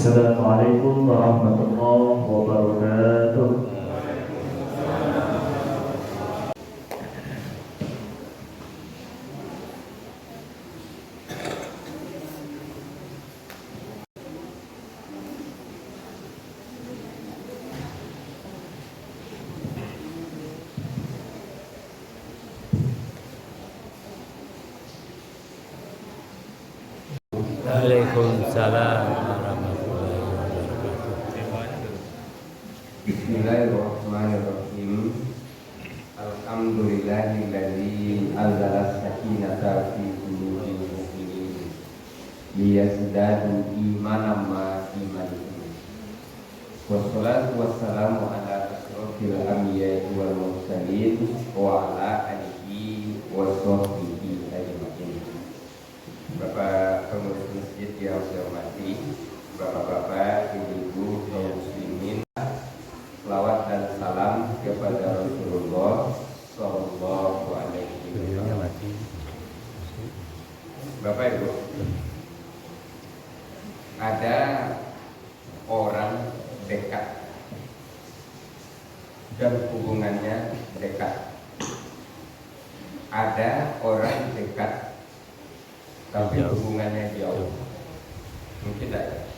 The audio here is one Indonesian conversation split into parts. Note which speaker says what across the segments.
Speaker 1: Assalamualaikum warahmatullahi wabarakatuh.
Speaker 2: Waalaikumsalam warahmatullahi wabarakatuh.
Speaker 3: Bismillahirrahmanirrahim. Alhamdulillahilladzi anzala sakinata fi qulubil mu'minin liyazdadu imanan ma imanihim. Wassalatu wassalamu ala asrofil anbiya'i wal mursalin wa ala alihi wa sahbihi ajma'in. Bapak pengurus masjid yang saya hormati, bapak-bapak, ibu-ibu, kaum muslimin, selawat dan salam kepada Rasulullah Sallallahu Alaihi Wasallam. Bapak Ibu, ada orang dekat dan hubungannya dekat. Ada orang dekat tapi hubungannya jauh. Mungkin tidak?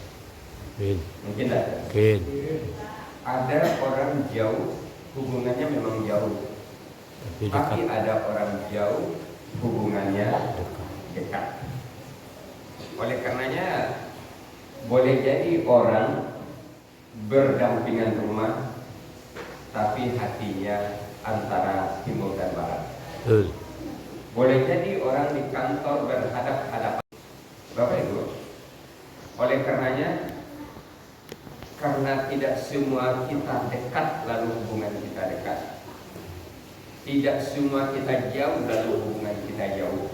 Speaker 3: Mungkin tidak? Ada orang jauh, hubungannya memang jauh. Tapi ada orang jauh, hubungannya dekat. Oleh karenanya, boleh jadi orang berdampingan rumah, tapi hatinya antara timur dan barat. Boleh jadi orang di kantor berhadap-hadapan. Bapak Ibu, oleh karenanya, karena tidak semua kita dekat lalu hubungan kita dekat, tidak semua kita jauh lalu hubungan kita jauh,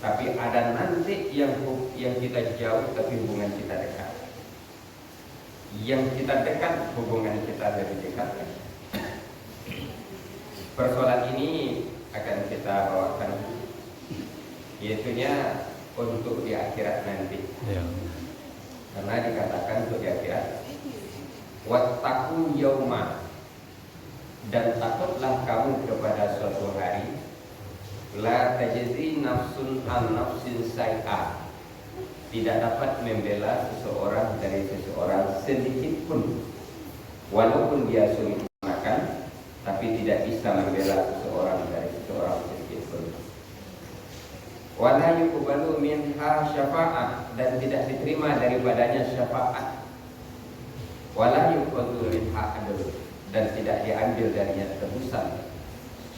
Speaker 3: tapi ada nanti yang kita jauh tapi hubungan kita dekat, yang kita dekat hubungan kita lebih dekat. Persoalan ini akan kita bawakan, yaitunya untuk di akhirat nanti. Karena dikatakan untuk di akhirat, wattaqu yauma, dan takutlah kamu kepada suatu hari, la tajzi nafsun an nafsin syai'a, tidak dapat membela seseorang dari seseorang sedikit pun, walaupun dia sulit makan, tapi tidak bisa membela seseorang dari seseorang sedikit pun. Wala yuqbalu minha syafa'ah, dan tidak diterima daripadanya syafaat. Wala yuqbalu minha adl, dan tidak diambil darinya tebusan.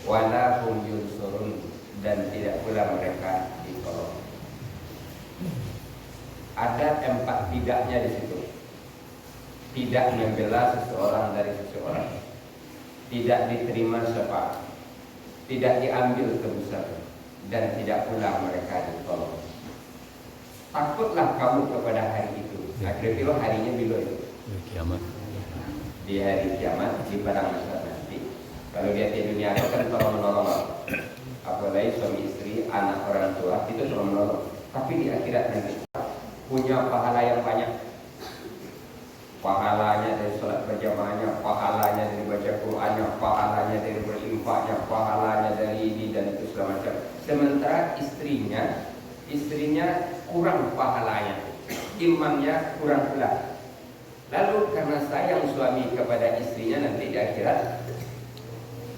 Speaker 3: Wala hum yunsurun, dan tidak pula mereka ditolong. Ada 4 tidaknya di situ. Tidak membela seseorang dari seseorang, tidak diterima syafaat, tidak diambil tebusan, dan tidak pula mereka ditolong. Takutlah kamu kepada hari itu. Kira-kira harinya bila itu?
Speaker 2: Kiamat.
Speaker 3: Di hari kiamat, di padang mahsyar nanti. Kalau dia di dunia itu kan tolong menolong, apalagi suami istri, anak orang tua itu tolong menolong. Tapi di akhirat nanti punya pahala yang banyak. Pahalanya dari sholat berjamaahnya, pahalanya dari baca Qur'annya, pahalanya dari berinfaknya, pahalanya dari ini dan itu segala macam. Sementara istrinya kurang pahalanya, imannya kurang pula. Lalu karena sayang suami kepada istrinya, nanti di akhirat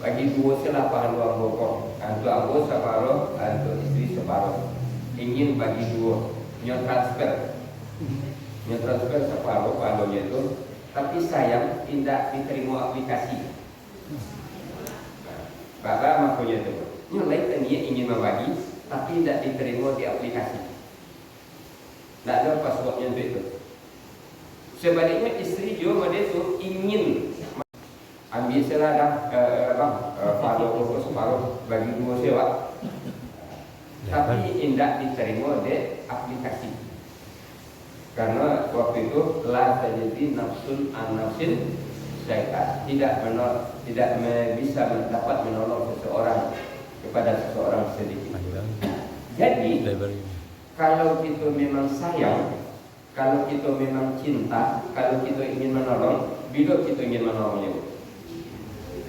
Speaker 3: bagi dua salah pahala anggo, antu anggo separuh, antu istri separuh. Ingin bagi dua, transfer separuh pahalanya itu, tapi sayang tidak diterima aplikasi. Bapak makanya itu, nyolek dia ingin membagi, tapi tidak diterima di aplikasi. Tidak ada passwordnya itu. Sebaliknya istri juga dia itu ingin ambil seladang separuh bagi dua sewa, tapi tidak diterima di aplikasi. Karena waktu itu la tajzi nafsun an nafsin syai'an, tidak bisa dapat menolong seseorang kepada seseorang sedikit. Jadi kalau itu memang sayang, Kalau kita memang cinta, kalau kita ingin menolong, bila kita ingin menolongnya?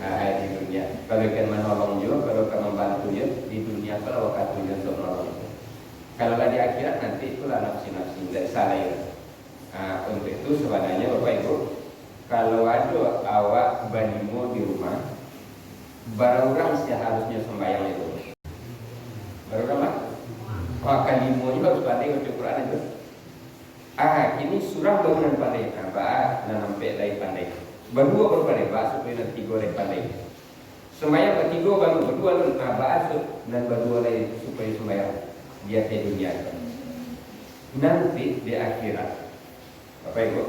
Speaker 3: Di dunia. Kalau ingin menolongnya, kalau ingin membantunya di dunia, kalau waktunya untuk menolong. Kalau di akhirat nanti itulah nafsi-nafsi, tidak salah ya. Untuk itu sebenarnya Bapak Ibu, kalau ada awak banimo di rumah, baru orang seharusnya sembahyang itu. Baru orang kalimo juga harus pandai baca Quran itu. Kini surah bangunan pandai, nampak lagi pandai. Berdua baru pandai, supaya nanti tiga lagi pandai. Sembahyang ketiga baru berdua lalu, dan berdua lagi supaya sembahyang dia di dunia. Nanti di akhirat, Bapak Ibu,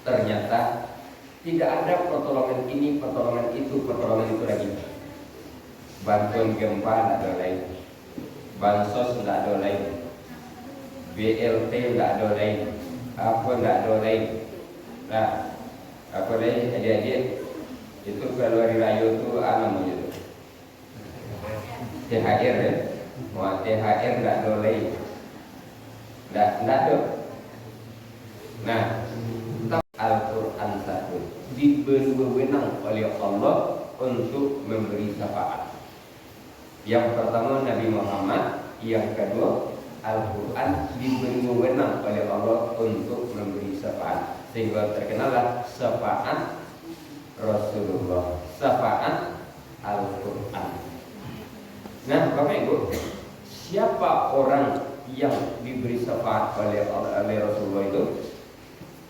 Speaker 3: ternyata tidak ada pertolongan ini, pertolongan itu lagi. Bantuan gempa tidak ada lain, bansos tidak ada lain, BLT tidak ada lain, apa tidak ada lain. Nah, apa lain adik-adik itu kalau hari raya itu namanya itu THR ya, THR tidak ada lain, tidak ada. Nah, Al-Quran satu diberi wewenang oleh Allah untuk memberi syafaat. Yang pertama Nabi Muhammad, yang kedua Al-Quran diberi wewenang oleh Allah untuk memberi syafaat, sehingga terkenallah syafaat Rasulullah, syafaat Al-Quran. Nah, Bapak Ibu, siapa orang yang diberi syafaat oleh Rasulullah itu?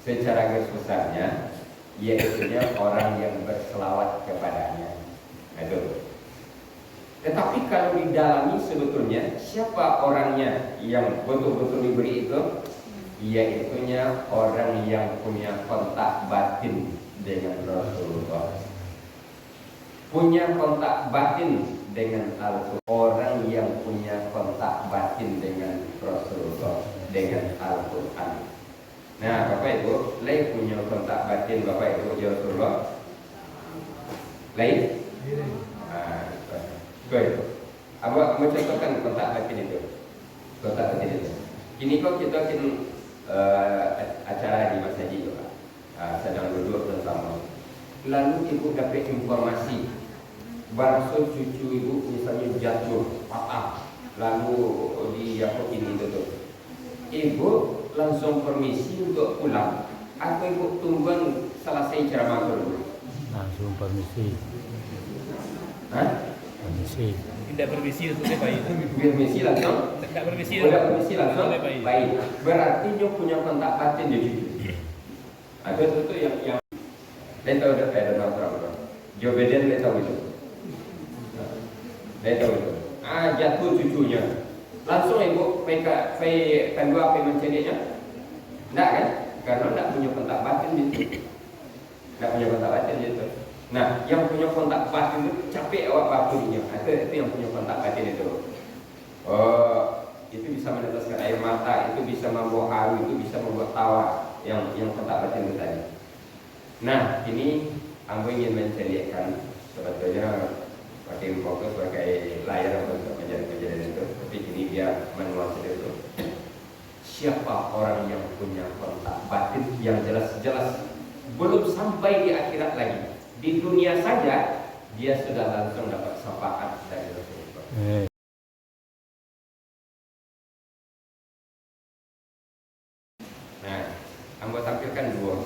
Speaker 3: Secara garis besarnya, yaitu orang yang berselawat kepadanya. Itu. Tetapi kalau didalami sebetulnya siapa orangnya yang betul-betul diberi itu? Yaitunya orang yang punya kontak batin dengan Rasulullah, punya kontak batin dengan Al-Quran. Orang yang punya kontak batin dengan Rasulullah, dengan Al-Quran. Nah, Bapak Ibu, lain punya kontak batin Bapak Ibu Rasulullah? Lain? Baik. Abang mencontohkan kontak batin itu. Kontak batin itu. Kini kok kita acara di masjid juga. Sedang duduk bersama. Lalu ibu dapat informasi bangsa cucu ibu misalnya jatuh, patah, lalu ini itu. Ibu langsung permisi untuk pulang atau ibu tunggu selesai ceramah dulu?
Speaker 2: Langsung permisi. Permisi.
Speaker 4: Tidak permisi untuk baik.
Speaker 3: Permisi langsung?
Speaker 4: Tidak permisi.
Speaker 3: Tidak permisi langsung?
Speaker 4: Baik.
Speaker 3: Berarti dia punya kontak batin dia cucu. Ada itu yang dia tahu dah ada nama Joe Biden dia tahu itu. Dia tahu itu. Jatuh cucunya. Langsung ibu pergi apa mencarinya? Tidak kan? Karena tidak punya kontak batin itu. Tidak punya kontak batin itu. Nah, yang punya kontak batin itu capek awak bakunya. Itu yang punya kontak batin itu. Itu bisa meneteskan air mata, itu bisa membawa haru, itu bisa membuat tawa. Yang kontak batin itu tadi. Nah, ini aku ingin menceritakan sebetulnya pakai fokus sebagai layar untuk kejadian-kejadian itu. Tapi ini dia manual itu. Siapa orang yang punya kontak batin yang jelas-jelas belum sampai di akhirat lagi, di dunia saja dia sudah langsung dapat syafaat dari Rasulullah. Nah, aku tampilkan dua.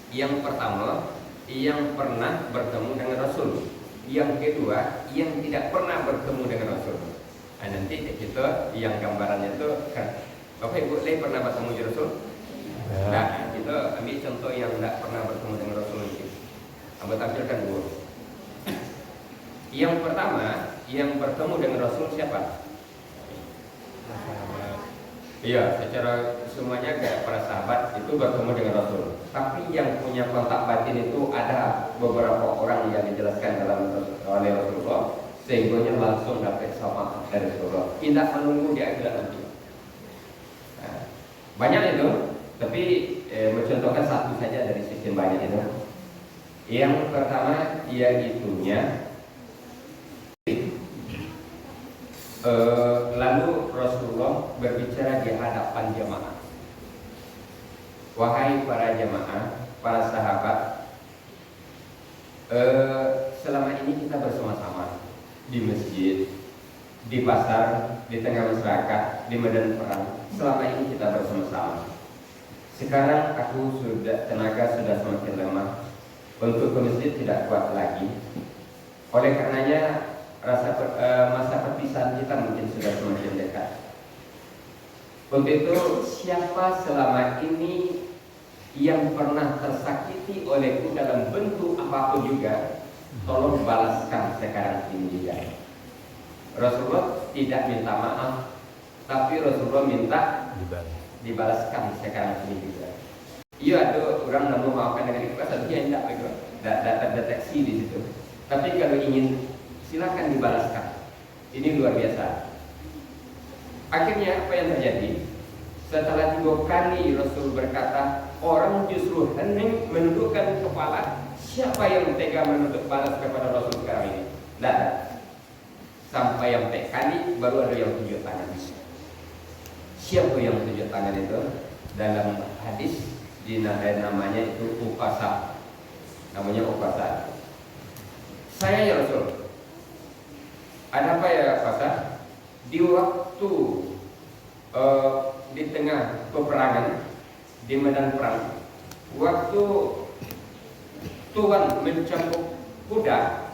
Speaker 3: Yang pertama, yang pernah bertemu dengan Rasul. Yang kedua, yang tidak pernah bertemu dengan Rasul. Nah, nanti kita yang gambarannya itu kan, Bapak Ibu pernah bertemu dengan Rasul? Ya. Nah, kita ambil contoh yang tidak pernah bertemu dengan Rasul ini. Aku tampilkan dua. Yang pertama, yang bertemu dengan Rasul siapa? Iya, secara semuanya kayak para sahabat itu bertemu dengan Rasul. Tapi yang punya kontak batin itu ada beberapa orang yang dijelaskan oleh Rasulullah, sehingga langsung dapat syafaat dari Rasulullah. Tidak menunggu di akhirat nanti. Nah, banyak itu, tapi mencontohkan satu saja dari sekian banyak itu. Yang pertama, iaitunya lalu Rasulullah berbicara di hadapan jamaah. wahai para jamaah, para sahabat, selama ini kita bersama-sama di masjid, di pasar, di tengah masyarakat, di medan perang. Selama ini kita bersama-sama. Sekarang tenaga sudah semakin lemah. Untuk ke masjid tidak kuat lagi. Oleh karenanya masa perpisahan kita mungkin sudah semakin dekat. Untuk itu, siapa selama ini yang pernah tersakiti olehku dalam bentuk apapun juga, tolong balaskan sekarang ini juga. Rasulullah tidak minta maaf, tapi Rasulullah minta dibalaskan sekarang ini juga. Iya, ada orang yang memaafkan dengan ikhlas, dia tidak terdeteksi di situ. Tapi kalau ingin, silakan dibalaskan. Ini luar biasa. Akhirnya apa yang terjadi? Setelah 3 kali Rasul berkata, orang justru hening menundukkan kepala. Siapa yang tega menuntut balas kepada Rasul sekarang ini? Tidak ada. Sampai yang 4 kali baru ada yang tunjuk tangan. Siapa yang tunjuk tangan itu? Dalam hadis namanya itu Uqasah. Namanya Uqasah. Saya ya Rasul. Ada apa ya Uqasah? Di waktu di tengah peperangan di medan perang, waktu Tuhan mencambuk kuda,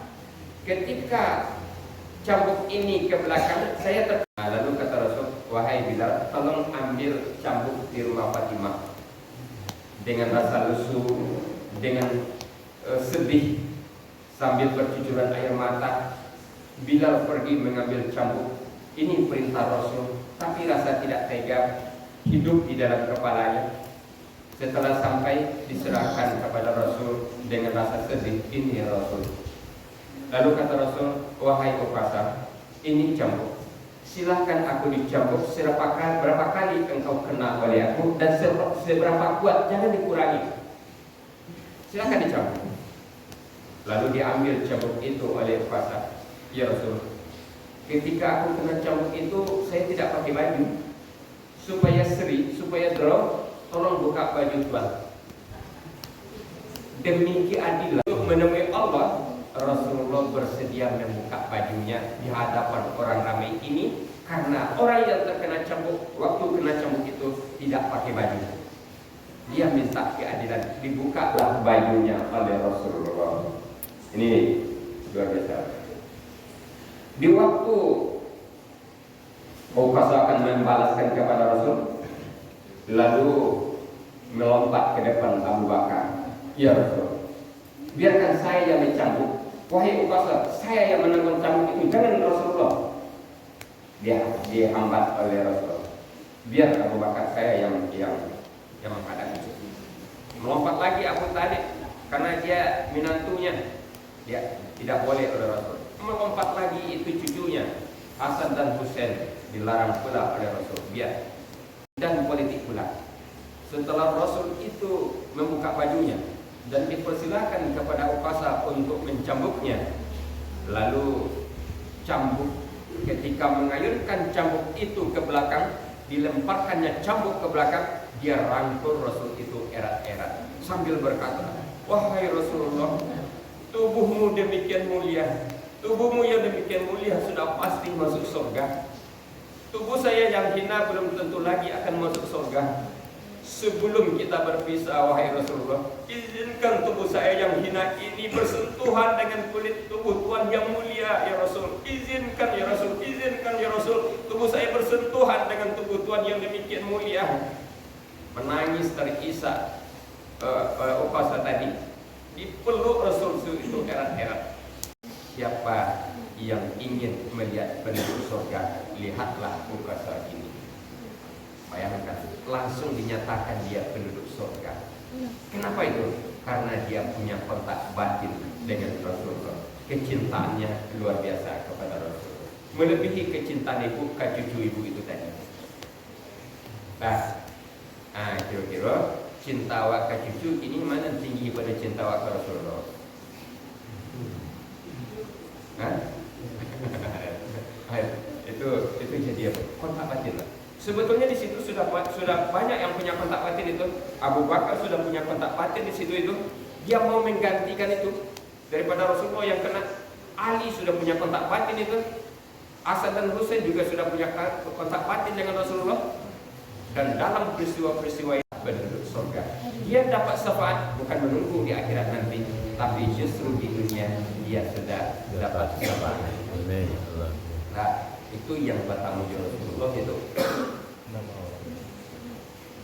Speaker 3: ketika cambuk ini ke belakang, saya lalu kata Rasul, wahai Bilal, tolong ambil cambuk di rumah Fatimah. Dengan rasa lesu, dengan sedih, sambil bercucuran air mata, Bilal pergi mengambil cambuk. Ini perintah Rasul, tapi rasa tidak tega hidup di dalam kepalanya. Setelah sampai, diserahkan kepada Rasul dengan rasa sedih. Ini Rasul. Lalu kata Rasul, wahai Uqasah, ini cambuk. Silahkan aku dicambuk berapa kali engkau kena oleh aku, dan seberapa kuat, jangan dikurangi. Silahkan dicambuk. Lalu diambil cambuk itu oleh Uqasah. Ya Rasul, ketika aku kena cambuk itu, saya tidak pakai baju. Supaya draw, tolong buka baju Tuhan. Demi keadilan untuk menemui Allah, Rasulullah bersedia membuka bajunya di hadapan orang ramai ini, karena orang yang terkena cambuk, waktu kena cambuk itu tidak pakai baju. Dia minta keadilan, dibukalah bajunya oleh Rasulullah. Ini luar biasa. Di waktu Uqasah akan membalaskan kepada Rasul, lalu melompat ke depan Abu Bakar. Ya Rasul, biarkan saya yang dicambuk. Wahai Uqasah, saya yang menanggung cambuk itu, jangan Rasulullah. Dia dihambat oleh Rasul. Biar Abu Bakar, saya yang menghadapi itu. Melompat lagi Abu Talib, karena dia menantunya, dia tidak boleh oleh Rasul. Melompat lagi itu cucunya, Hasan dan Husain, dilarang pula oleh Rasul. Biar. Dan politik pula. Setelah Rasul itu membuka bajunya dan dipersilakan kepada Uqasah untuk mencambuknya, lalu cambuk, ketika mengayunkan cambuk itu ke belakang, dilemparkannya cambuk ke belakang, dia rangkul Rasul itu erat-erat sambil berkata, wahai Rasulullah, tubuhmu demikian mulia, tubuhmu yang demikian mulia sudah pasti masuk surga. Tubuh saya yang hina belum tentu lagi akan masuk surga. Sebelum kita berpisah, wahai Rasulullah, izinkan tubuh saya yang hina ini bersentuhan dengan kulit tubuh Tuhan yang mulia, ya Rasul. Izinkan ya Rasul, izinkan ya Rasul, tubuh saya bersentuhan dengan tubuh Tuhan yang demikian mulia. Menangis terisak Uqasah tadi, dipeluk Rasul itu erat-erat. Siapa yang ingin melihat penduduk surga, lihatlah Uqasah ini. Bayangkan, langsung dinyatakan dia penduduk surga. Kenapa itu? Karena dia punya kontak batin dengan Rasulullah. Kecintaannya luar biasa kepada Rasulullah, melebihi kecintaan ibu ke cucu ibu itu tadi. Kira-kira cinta awak ke cucu ini mana tinggi pada cinta awak ke Rasulullah? Itu jadi apa? Kontak batin lah. Sebetulnya di situ sudah banyak yang punya kontak batin itu. Abu Bakar sudah punya kontak batin di situ itu. Dia mau menggantikan itu daripada Rasulullah yang kena. Ali sudah punya kontak batin itu. Hasan dan Husain juga sudah punya kontak batin dengan Rasulullah. Dan dalam peristiwa-peristiwa yang penduduk surga, dia dapat syafaat bukan menunggu di akhirat nanti, tapi justru di dunia dia sudah dapat syafaat. Nah, itu yang bertamu Rasulullah itu.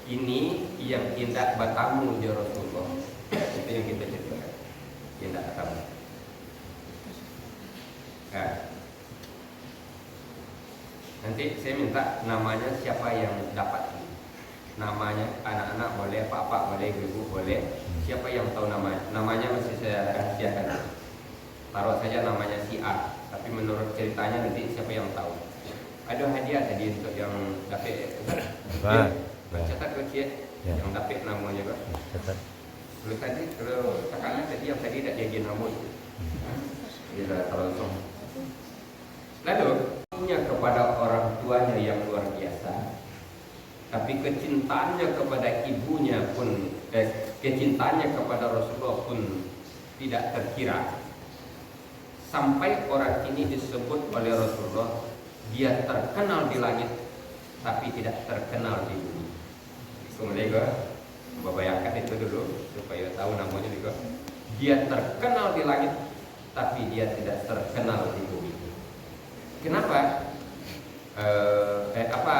Speaker 3: Ini yang tidak bertamu Rasulullah. Itu yang kita ceritakan. Tidak bertamu. Nah, nanti saya minta namanya siapa yang dapat. Namanya anak-anak boleh, pak boleh, ibu boleh. Siapa yang tahu namanya? Namanya masih saya rahasiakan. Taruh saja namanya si A. Tapi menurut ceritanya nanti siapa yang tahu. Ada hadiah tadi untuk yang dapat. Catat ke dia. Yang dapat namanya Pak. Catat. Kalau kakaknya tadi yang tadi tidak dia nama itu. Dia taruh langsung. Lalu punya kepada orang tuanya yang luar biasa. Tapi kecintaannya kepada ibunya pun, kecintaannya kepada Rasulullah pun tidak terkira. Sampai orang ini disebut oleh Rasulullah, dia terkenal di langit, tapi tidak terkenal di bumi. Kemudian bayangkan itu dulu supaya tahu namanya juga. Dia terkenal di langit, tapi dia tidak terkenal di bumi. Kenapa? Apa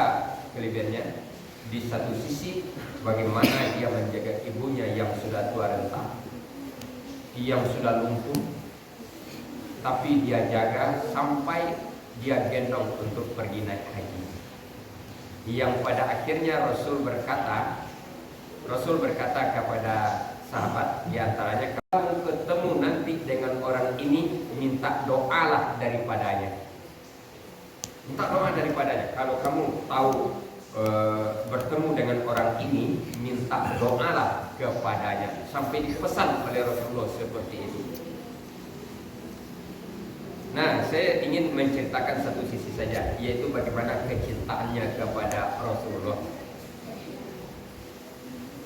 Speaker 3: kelebihannya? Di satu sisi bagaimana dia menjaga ibunya yang sudah tua renta, yang sudah lumpuh, tapi dia jaga sampai dia gendong untuk pergi naik haji. Yang pada akhirnya Rasul berkata kepada sahabat, di antaranya, kamu ketemu nanti dengan orang ini, minta doalah daripadanya. Minta doa daripadanya. Kalau kamu tahu bertemu dengan orang ini, minta doalah kepadanya. Sampai dipesan oleh Rasulullah seperti itu. Nah, saya ingin menceritakan satu sisi saja, yaitu bagaimana kecintaannya kepada Rasulullah.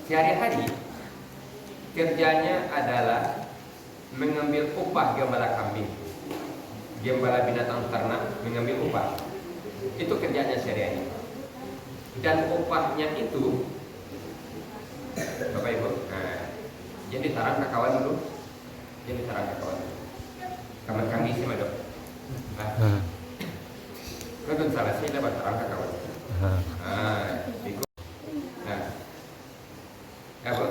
Speaker 3: Sehari-hari kerjanya adalah mengambil upah gembala kambing, gembala binatang ternak, mengambil upah. Itu kerjanya sehari-hari. Dan upahnya itu, Bapak Ibu, jadi tarang ke kawan dulu, jadi tarang ke kawan dulu. Kamar kami sih madok. Kan salah sih dapat tarang ke kawan. Ikut. Nah, apa?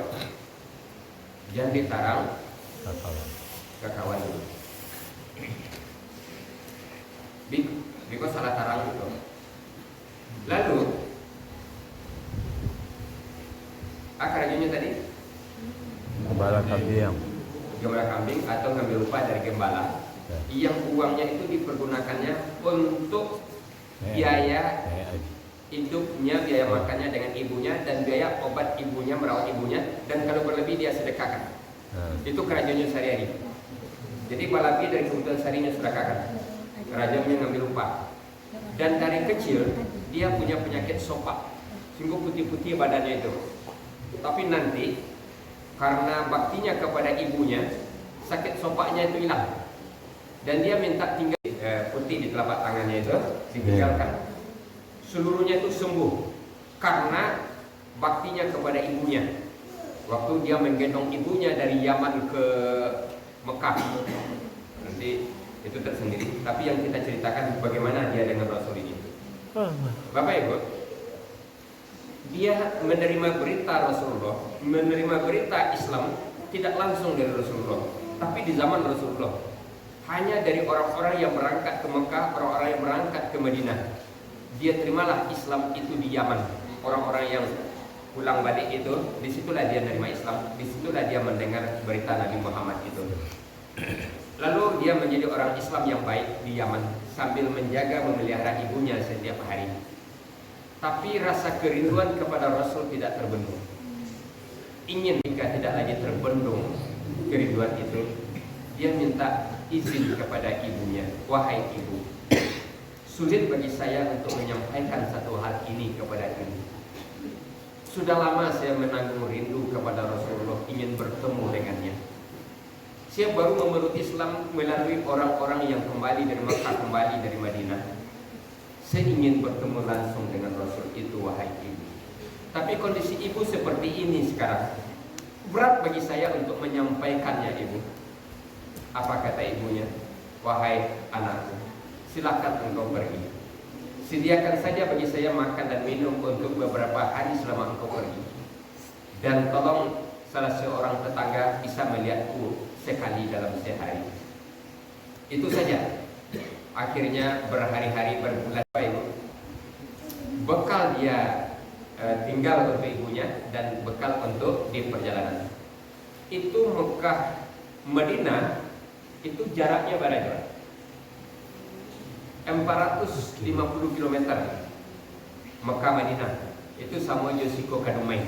Speaker 3: Jangan ditarang ke kawan dulu. Biko salah tarang itu. Lalu akarnya tadi
Speaker 2: Gembala kambing.
Speaker 3: Gembala kambing atau ngambil upah dari gembala, yang uangnya itu dipergunakannya untuk biaya hidupnya, biaya makannya dengan ibunya, dan biaya obat ibunya, merawat ibunya, dan kalau berlebih dia sedekahkan. Itu kerajaannya sehari-hari. Jadi lebih dari kebutuhan seharinya sedekahkan. Kerajaannya ngambil upah. Dan dari kecil dia punya penyakit sopak, sehingga putih-putih badannya itu. Tapi nanti karena baktinya kepada ibunya, sakit sopaknya itu hilang. Dan dia minta tinggal putih di telapak tangannya itu ditinggalkan. Seluruhnya itu sembuh karena baktinya kepada ibunya. Waktu dia menggendong ibunya dari Yaman ke Mekah, nanti itu tersendiri. Tapi yang kita ceritakan bagaimana dia dengan Rasul ini. Bapak Ibu, dia menerima berita Rasulullah, menerima berita Islam tidak langsung dari Rasulullah, tapi di zaman Rasulullah. Hanya dari orang-orang yang berangkat ke Mekah, orang-orang yang berangkat ke Madinah. Dia terimalah Islam itu di Yaman. Orang-orang yang pulang balik itu, disitulah dia menerima Islam, disitulah dia mendengar berita Nabi Muhammad itu. Lalu dia menjadi orang Islam yang baik di Yaman, sambil menjaga memelihara ibunya setiap hari. Tapi rasa kerinduan kepada Rasul tidak terbendung. Ingin jika tidak lagi terbendung kerinduan itu, dia minta izin kepada ibunya, wahai ibu, sulit bagi saya untuk menyampaikan satu hal ini kepada ibu. Sudah lama saya menanggung rindu kepada Rasulullah, ingin bertemu dengannya. Saya baru memeluk Islam melalui orang-orang yang kembali dari Mekah, kembali dari Madinah. Saya ingin bertemu langsung dengan Rasul itu, wahai ibu. Tapi kondisi ibu seperti ini sekarang. Berat bagi saya untuk menyampaikannya, ibu. Apa kata ibunya? Wahai anakku, silakan engkau pergi. Sediakan saja bagi saya makan dan minum untuk beberapa hari selama engkau pergi. Dan tolong salah seorang tetangga bisa melihatku sekali dalam sehari. Itu saja. Akhirnya berhari-hari, berbulan-bulan, bekal dia tinggal untuk ibunya dan bekal untuk di perjalanan. Itu Mekah Madinah itu jaraknya berapa? 450 km. Mekah Madinah itu sama Josiko Kadumai.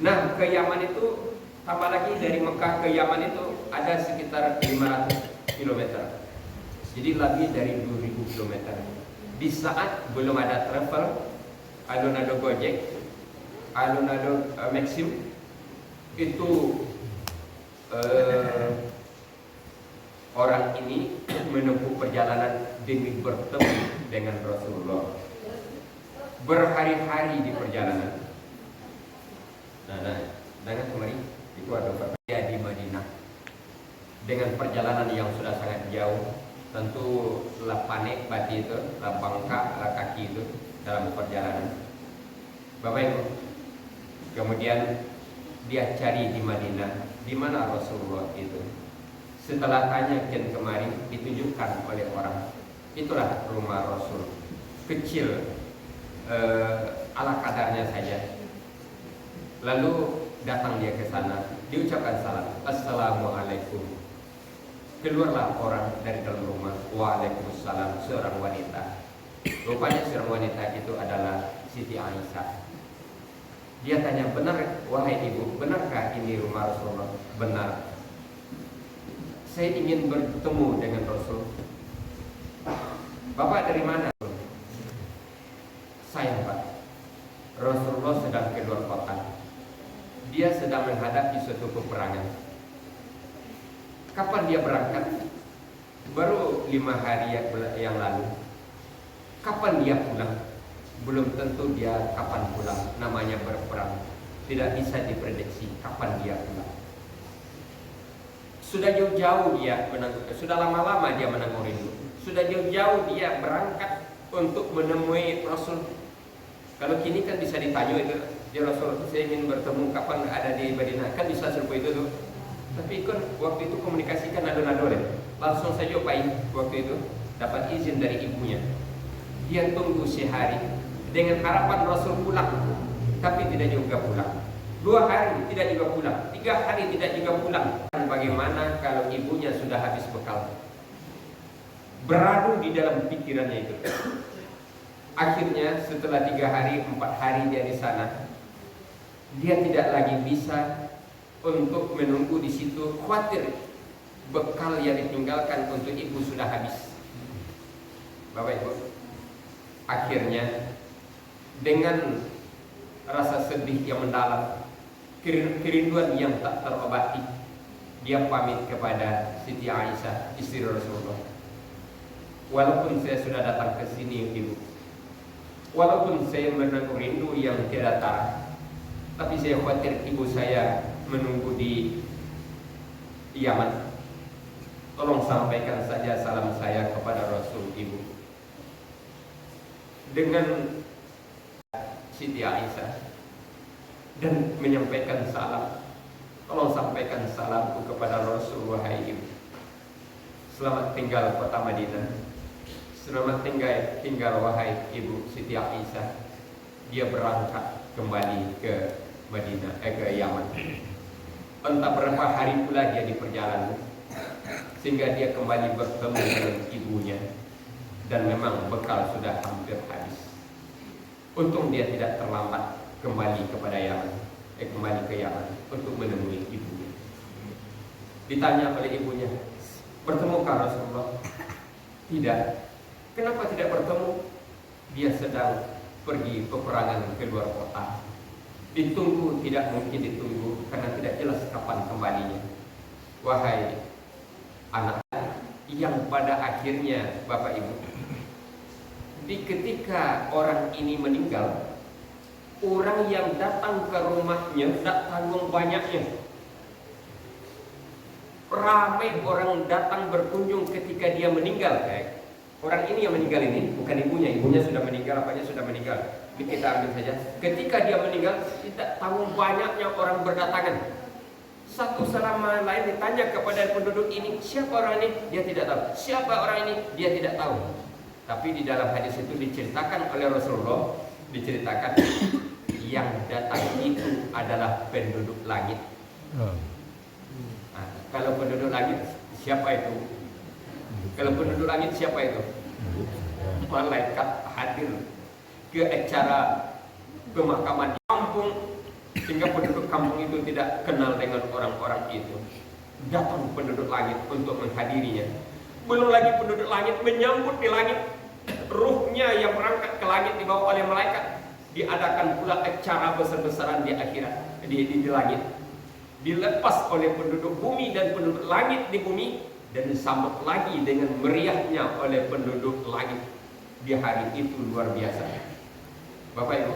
Speaker 3: Nah, ke Yaman itu tambah lagi, dari Mekah ke Yaman itu ada sekitar 500 km. Jadi lebih dari 2000 km. Di saat belum ada travel, alun-alun Gojek, alun-alun Maxim, itu orang ini menempuh perjalanan demi bertemu dengan Rasulullah. Berhari-hari di perjalanan. Nah, dengan kemarin itu ada dia di Madinah dengan perjalanan yang sudah sangat jauh. Tentu lah panik batin itu, lah bangka, lah kaki itu dalam perjalanan. Bapak Ibu, kemudian dia cari di Madinah, di mana Rasulullah itu. Setelah tanya kian kemari, ditunjukkan oleh orang, itulah rumah Rasul, kecil, ala kadarnya saja. Lalu datang dia ke sana, diucapkan salam, Assalamualaikum. Keluarlah orang dari dalam rumah, Waalaikumsalam, seorang wanita. Rupanya seorang wanita itu adalah Siti Aisyah. Dia tanya, benar wahai ibu, benarkah ini rumah Rasulullah? Benar. Saya ingin bertemu dengan Rasul. Bapak dari mana? Saya, Pak. Rasulullah sedang keluar kota. Dia sedang menghadapi suatu peperangan. Kapan dia berangkat? Baru 5 hari yang lalu. Kapan dia pulang? Belum tentu dia kapan pulang. Namanya berperang, tidak bisa diprediksi kapan dia pulang. Sudah jauh-jauh dia sudah lama-lama dia menanggung rindu. Sudah jauh-jauh dia berangkat untuk menemui Rasul. Kalau kini kan bisa ditanya itu, ya Rasul, saya ingin bertemu kapan ada di Madinah, kan bisa seperti itu tuh. Tapi kan waktu itu komunikasikan nado-nado deh. Langsung saja Pak waktu itu dapat izin dari ibunya. Dia tunggu sehari dengan harapan Rasul pulang, tapi tidak juga pulang. 2 hari tidak juga pulang, 3 hari tidak juga pulang. Bagaimana kalau ibunya sudah habis bekal? Beradu di dalam pikirannya itu. Akhirnya setelah 3 hari, 4 hari dia di sana, dia tidak lagi bisa untuk menunggu di situ, khawatir bekal yang ditinggalkan untuk ibu sudah habis. Bapak Ibu, akhirnya dengan rasa sedih yang mendalam, kerinduan yang tak terobati, dia pamit kepada Siti Aisyah, istri Rasulullah. Walaupun saya sudah datang ke sini, ibu, walaupun saya menanggung rindu yang tidak tara, tapi saya khawatir ibu saya menunggu di Yaman. Tolong sampaikan saja salam saya kepada Rasul, ibu. Dengan Siti Aisyah dan menyampaikan salam, tolong sampaikan salamku kepada Rasul, wahai ibu. Selamat tinggal kota Madinah. Selamat tinggal wahai ibu Siti Aisyah. Dia berangkat kembali ke Madinah, ke Yaman. Entah berapa hari pula dia di perjalanan, sehingga dia kembali bertemu dengan ibunya. Dan memang bekal sudah hampir habis. Untung dia tidak terlambat kembali kepada Yaman, kembali ke Yaman untuk menemui ibunya. Ditanya oleh ibunya, bertemukah Rasulullah? Tidak. Kenapa tidak bertemu? Dia sedang pergi peperangan ke luar kota. Ditunggu tidak mungkin ditunggu karena tidak jelas kapan kembalinya. Wahai anak yang pada akhirnya Bapak Ibu, ketika orang ini meninggal, orang yang datang ke rumahnya tidak tanggung banyaknya. Ramai orang datang berkunjung ketika dia meninggal. Orang ini yang meninggal ini bukan ibunya sudah meninggal, apanya sudah meninggal. Ini kita ambil saja. Ketika dia meninggal, tidak tahu banyaknya orang berdatangan. Satu sama lain ditanya kepada penduduk ini, siapa orang ini? Dia tidak tahu. Siapa orang ini? Dia tidak tahu. Tapi di dalam hadis itu diceritakan oleh Rasulullah, diceritakan yang datang itu adalah penduduk langit. Nah, kalau penduduk langit siapa itu? Kalau penduduk langit siapa itu? Malaikat hadir ke acara pemakaman di kampung, sehingga penduduk kampung itu tidak kenal dengan orang-orang itu. Datang penduduk langit untuk menghadirinya. Belum lagi penduduk langit menyambut di langit, ruhnya yang berangkat ke langit dibawa oleh malaikat. Diadakan pula acara besar-besaran di akhirat, di langit. Dilepas oleh penduduk bumi dan penduduk langit di bumi, dan disambut lagi dengan meriahnya oleh penduduk langit. Di hari itu luar biasa. Bapak Ibu,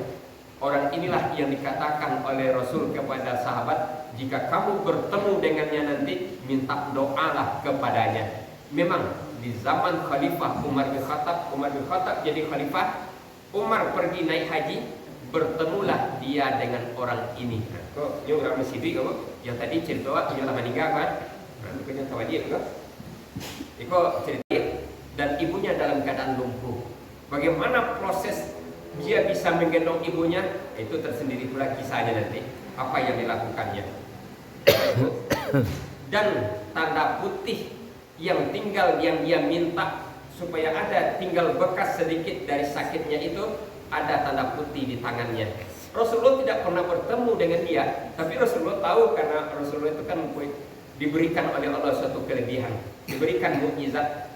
Speaker 3: orang inilah yang dikatakan oleh Rasul kepada sahabat, jika kamu bertemu dengannya nanti, minta doalah kepadanya. Memang di zaman Khalifah Umar bin Khattab jadi khalifah, Umar pergi naik haji, bertemulah dia dengan orang ini. Kok ini orang Mesir kok? Yang tadi cerita dia lama meninggal kan? Bukannya tahu dia kok? Iko cerita dan ibunya dalam keadaan lumpuh. Bagaimana proses dia bisa menggendong ibunya? Itu tersendiri pula kisahnya nanti. Apa yang dilakukannya? Dan tanda putih yang tinggal yang dia minta supaya ada tinggal bekas sedikit dari sakitnya itu, ada tanda putih di tangannya. Rasulullah tidak pernah bertemu dengan dia, tapi Rasulullah tahu karena Rasulullah itu kan diberikan oleh Allah suatu kelebihan, diberikan mukjizat.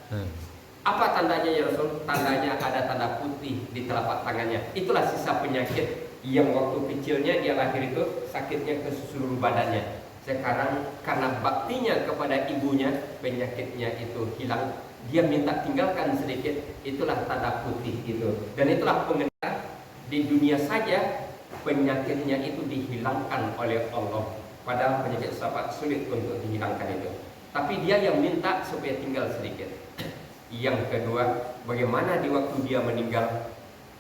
Speaker 3: Apa tandanya ya Rasul? Tandanya ada tanda putih di telapak tangannya. Itulah sisa penyakit yang waktu kecilnya dia lahir itu sakitnya ke seluruh badannya. Sekarang karena baktinya kepada ibunya, penyakitnya itu hilang. Dia minta tinggalkan sedikit. Itulah tanda putih itu. Dan itulah pengenal di dunia saja penyakitnya itu dihilangkan oleh Allah. Padahal penyakit sahabat sulit untuk dihilangkan itu. Tapi dia yang minta supaya tinggal sedikit. Yang kedua, bagaimana di waktu dia meninggal,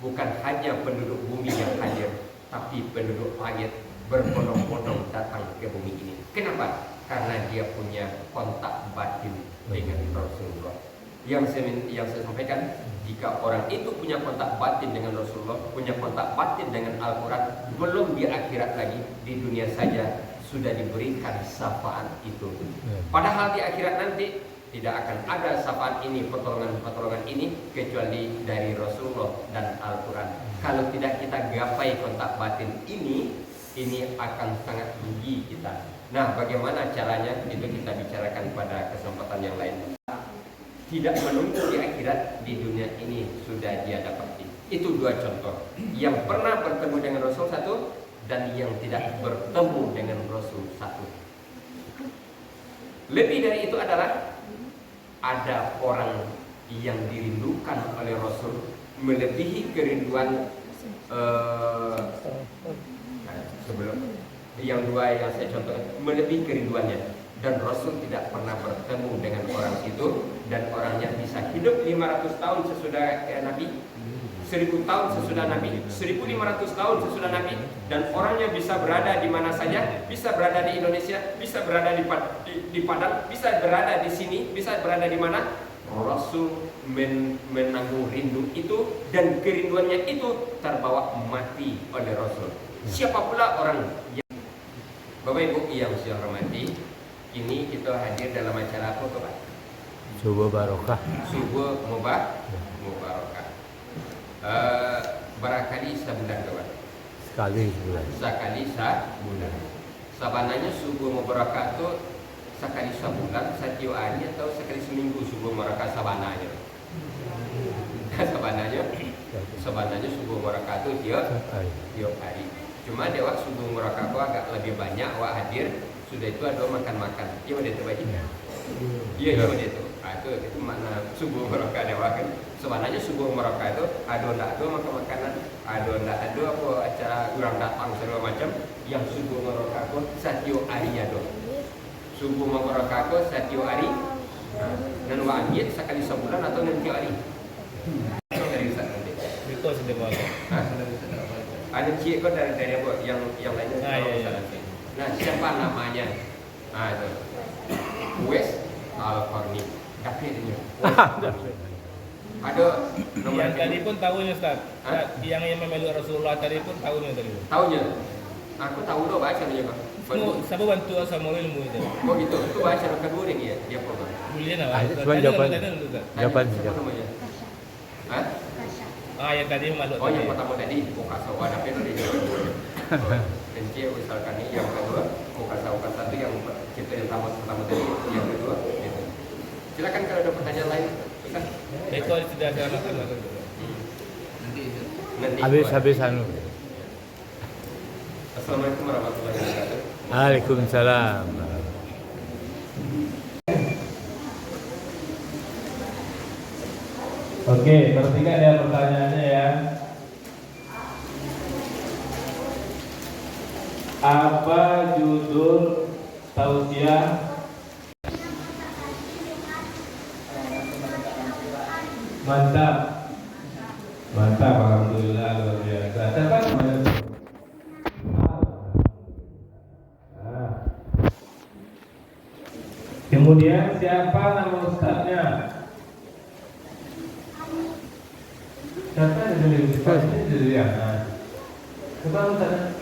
Speaker 3: bukan hanya penduduk bumi yang hadir, tapi penduduk langit berbondong-bondong datang ke bumi ini. Kenapa? Karena dia punya kontak batin dengan Rasulullah. Yang saya sampaikan, jika orang itu punya kontak batin dengan Rasulullah, punya kontak batin dengan Al-Quran, belum di akhirat lagi, di dunia saja sudah diberikan syafaat itu. Padahal di akhirat nanti tidak akan ada syafaat ini, pertolongan ini, kecuali dari Rasulullah dan Al-Quran. Kalau tidak kita gapai kontak batin ini akan sangat rugi kita. Nah, bagaimana caranya? Itu kita bicarakan pada kesempatan yang lain. Tidak menunggu di akhirat, di dunia ini sudah dia dapati. Itu dua contoh. Yang pernah bertemu dengan Rasul satu, dan yang tidak bertemu dengan Rasul satu. Lebih dari itu adalah ada orang yang dirindukan oleh Rasul melebihi kerinduan sebelum yang dua yang saya contoh, melebihi kerinduannya, dan Rasul tidak pernah bertemu dengan orang itu, dan orangnya bisa hidup 500 tahun sesudah Nabi, 1000 tahun sesudah Nabi, 1500 tahun sesudah Nabi, dan orangnya bisa berada di mana saja, bisa berada di Indonesia, bisa berada di Padang, bisa berada di sini, bisa berada di mana. Rasul menanggung rindu itu, dan kerinduannya itu terbawa mati oleh Rasul. Siapa pula orang yang Bapak Ibu yang saya hormati, ini kita hadir dalam acara apa Pak?
Speaker 2: Subuh barokah.
Speaker 3: Subuh mubarakah. Barangkali sebulan kawan.
Speaker 2: Sekali sebulan.
Speaker 3: Sekali sebulan. Sabananya subuh mubarakah itu sekali sebulan, setiap hari atau sekali seminggu subuh mubarakah sabananya. Sabananya subuh mubarakah itu tiap hari. Cuma dia wak subuh merokok agak lebih banyak wak hadir. Sudah itu ada makan-makan. Iya dia tu baik. Iya dia tu. Itu makna subuh merokok dia wak kan. Sebenarnya subuh merokok itu ada makan makanan, ada apa acara orang datang segala macam. Yang subuh merokok satyo hari ada. Subuh merokok satyo hari. Dan wak ambil sekali sebulan atau nanti hari. Dari Ustaz nanti.
Speaker 4: Itu sudah bawa.
Speaker 3: Ada cik kau dari apa yang lainnya.
Speaker 4: Iya.
Speaker 3: Nah, siapa namanya? Itu. Wes Al-Qarni. Dapetnya. Ada nomor
Speaker 4: Yang tadi pun tahunya Ustaz. Yang memeluk Rasulullah tadi pun tahunya tadi.
Speaker 3: Tahunya. Aku tahu dah baca dia Bang.
Speaker 4: Siapa bantu sama ilmu itu?
Speaker 3: Oh gitu. Itu baca kedua dia apa Bang?
Speaker 4: Bulian apa?
Speaker 2: Cuma jawaban. Jawaban.
Speaker 3: Siapa namanya? Hah?
Speaker 4: Yang tadi makhluk
Speaker 3: Oh,
Speaker 4: tadi.
Speaker 3: yang pertama tadi Mukasawa dapet dari jawaban. Dan dia misalkan ini yang kedua Mukasawa satu yang kita yang pertama tadi yang kedua gitu. Silakan kalau ada pertanyaan lain. Silakan.
Speaker 4: Itu sudah ada makan.
Speaker 3: Nanti
Speaker 2: Habis anu.
Speaker 3: Assalamualaikum warahmatullahi wabarakatuh.
Speaker 2: Waalaikumsalam.
Speaker 5: Oke, perhatikan ya pertanyaannya ya. Apa judul tausiah mantap? Mantap, alhamdulillah luar biasa. Siapa namanya? Kemudian siapa nama ustadznya? Siapa yang dari ustadznya itu ya? Siapa ustadznya?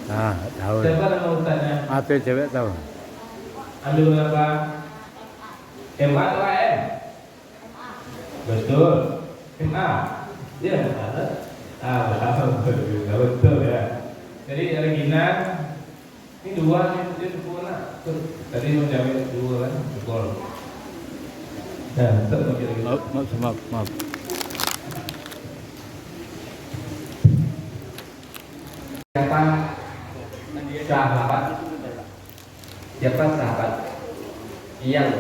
Speaker 2: Tahu.
Speaker 5: Siapa nama ustadznya?
Speaker 2: Apa cewek tahu?
Speaker 5: Ambil berapa? MA atau AM? Betul. MA. Iya. Alhamdulillah betul ya. Jadi Regina ini dua nih dia sempurna. Tadi menjawab dua kan betul. Nah, tetap lagi.
Speaker 2: Maaf.
Speaker 3: Siapa sahabat yang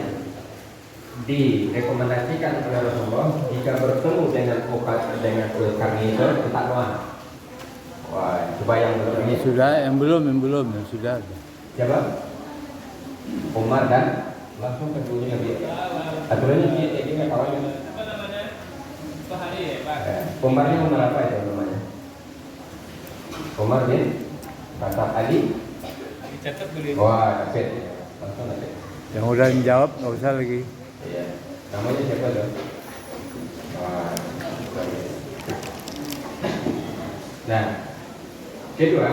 Speaker 3: direkomendasikan oleh Rasulullah jika bertemu dengan kami itu tetap doa. Wah, coba yang belum ini.
Speaker 2: Yang belum sudah.
Speaker 3: Siapa? Umar dan langsung ke dulunya dia. Aturannya dia ini nggak kawan.
Speaker 4: Apa namanya? Bahari ya, Pak.
Speaker 3: Umar apa itu namanya? Umar bin Khattab Ali.
Speaker 4: Dicatat dulu.
Speaker 3: Wah, dapat. Langsung dapat.
Speaker 2: Yang udah menjawab nggak usah lagi.
Speaker 3: Iya. Namanya siapa dong? Wah. Nah, kedua